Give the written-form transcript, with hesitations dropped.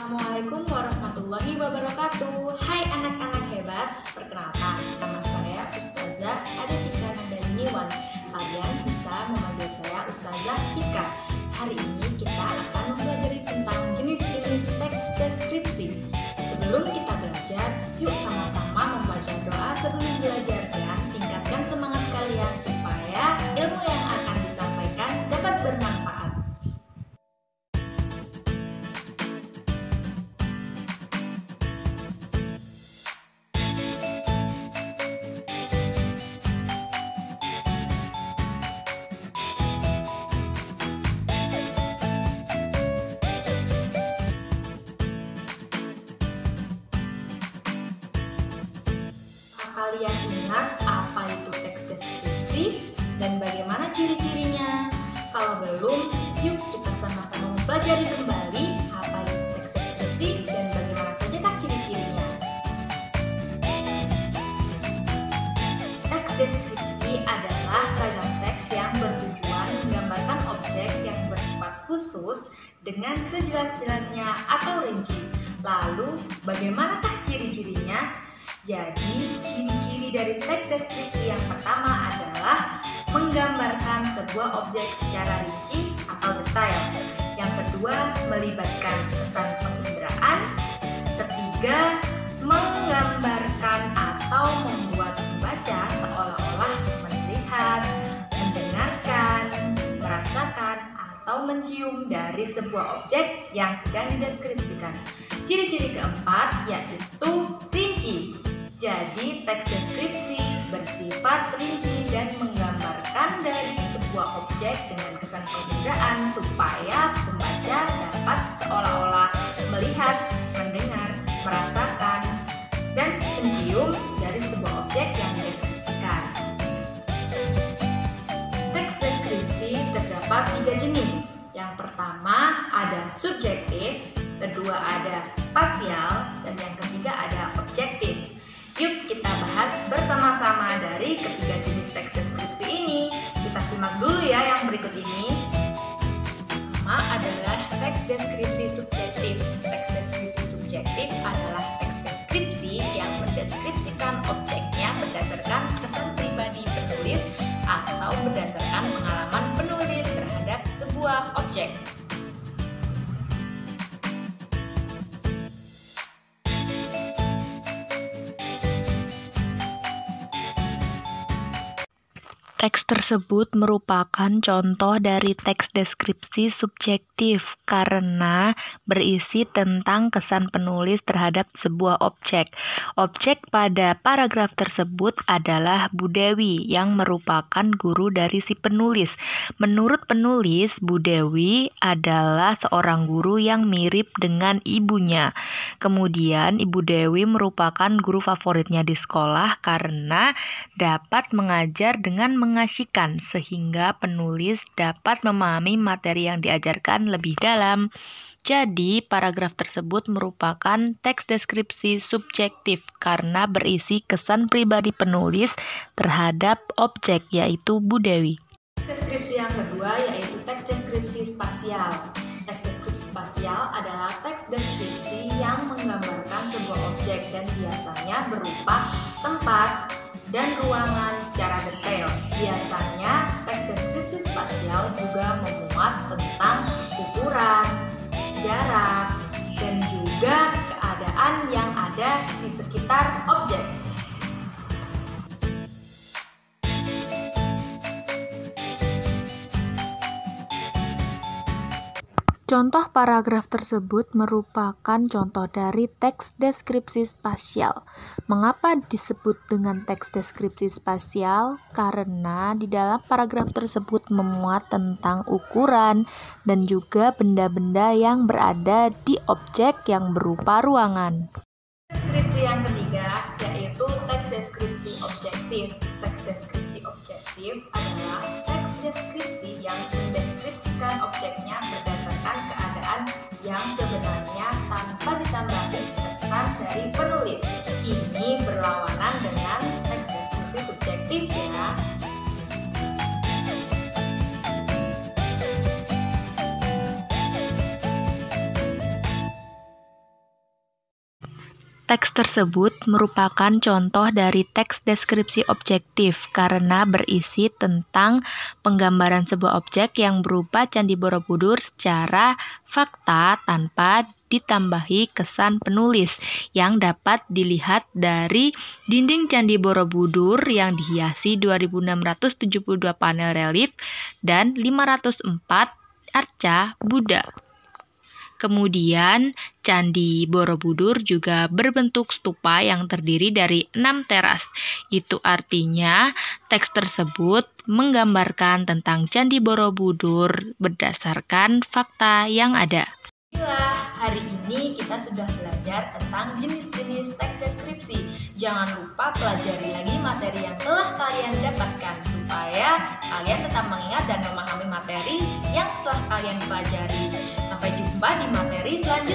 Assalamualaikum warahmatullahi wabarakatuh. Hai anak-anak hebat, perkenalkan nama saya Ustazah Adetika Nandaniwan. Kalian bisa memanggil saya Ustazah Kika. Hari ini kita akan mempelajari tentang jenis-jenis teks deskripsi. Sebelum kita belajar, yuk sama-sama membaca doa sebelum belajar dan tingkatkan semangat kalian supaya ilmu yang akan disampaikan dapat bermanfaat. Kalian ingat apa itu teks deskripsi dan bagaimana ciri-cirinya? Kalau belum, yuk kita sama-sama mempelajari kembali apa itu teks deskripsi dan bagaimana sajakah ciri-cirinya. Teks deskripsi adalah ragam teks yang bertujuan menggambarkan objek yang bersifat khusus dengan sejelas-jelasnya atau rinci. Lalu, bagaimanakah ciri-cirinya? Jadi, ciri-ciri dari teks deskripsi yang pertama adalah menggambarkan sebuah objek secara rinci atau detail. Yang kedua, melibatkan kesan penginderaan. Ketiga, menggambarkan atau membuat pembaca seolah-olah melihat, mendengarkan, merasakan, atau mencium dari sebuah objek yang sedang dideskripsikan. Ciri-ciri keempat yaitu rinci. Jadi, teks deskripsi bersifat rinci dan menggambarkan dari sebuah objek dengan kesan penginderaan supaya pembaca dapat seolah-olah melihat, mendengar, merasakan, dan mencium dari sebuah objek yang dideskripsikan. Teks deskripsi terdapat 3 jenis. Yang pertama ada subjektif, kedua ada spasial, dan yang ketiga ada objektif. Yuk kita bahas bersama-sama dari ketiga jenis teks deskripsi ini. Kita simak dulu ya yang berikut ini. Pertama adalah teks deskripsi subjektif. Teks deskripsi subjektif adalah teks deskripsi yang mendeskripsikan objeknya berdasarkan kesan pribadi penulis atau berdasarkan pengalaman penulis terhadap sebuah objek. Teks tersebut merupakan contoh dari teks deskripsi subjektif karena berisi tentang kesan penulis terhadap sebuah objek. Objek pada paragraf tersebut adalah Bu Dewi yang merupakan guru dari si penulis. Menurut penulis, Bu Dewi adalah seorang guru yang mirip dengan ibunya. Kemudian Ibu Dewi merupakan guru favoritnya di sekolah karena dapat mengajar dengan mengasyikan sehingga penulis dapat memahami materi yang diajarkan lebih dalam. Jadi, paragraf tersebut merupakan teks deskripsi subjektif karena berisi kesan pribadi penulis terhadap objek, yaitu Bu Dewi. Teks deskripsi yang kedua yaitu teks deskripsi spasial. Teks deskripsi spasial adalah teks deskripsi yang menggambarkan sebuah objek dan biasanya berupa tempat dan ruangan secara detail. Biasanya teks deskripsi spasial juga memuat tentang ukuran, jarak, dan juga keadaan yang ada di sekitar objek. Contoh paragraf tersebut merupakan contoh dari teks deskripsi spasial. Mengapa disebut dengan teks deskripsi spasial? Karena di dalam paragraf tersebut memuat tentang ukuran dan juga benda-benda yang berada di objek yang berupa ruangan. Deskripsi yang ketiga yaitu teks deskripsi objektif. Teks deskripsi objektif adalah teks deskripsi yang mendeskripsikan objeknya berdasarkan keadaan yang sebenarnya tanpa ditambahi kesan dari penulis. Ini berlawanan dengan teks deskripsi subjektif ya. Teks tersebut merupakan contoh dari teks deskripsi objektif karena berisi tentang penggambaran sebuah objek yang berupa Candi Borobudur secara fakta tanpa ditambahi kesan penulis yang dapat dilihat dari dinding Candi Borobudur yang dihiasi 2672 panel relief dan 504 arca Buddha. Kemudian, Candi Borobudur juga berbentuk stupa yang terdiri dari 6 teras. Itu artinya, teks tersebut menggambarkan tentang Candi Borobudur berdasarkan fakta yang ada. Inilah, hari ini kita sudah belajar tentang jenis-jenis teks deskripsi. Jangan lupa pelajari lagi materi yang telah kalian dapatkan supaya kalian tetap mengingat dan memahami materi yang telah kalian pelajari. Sampai jumpa di materi selanjutnya.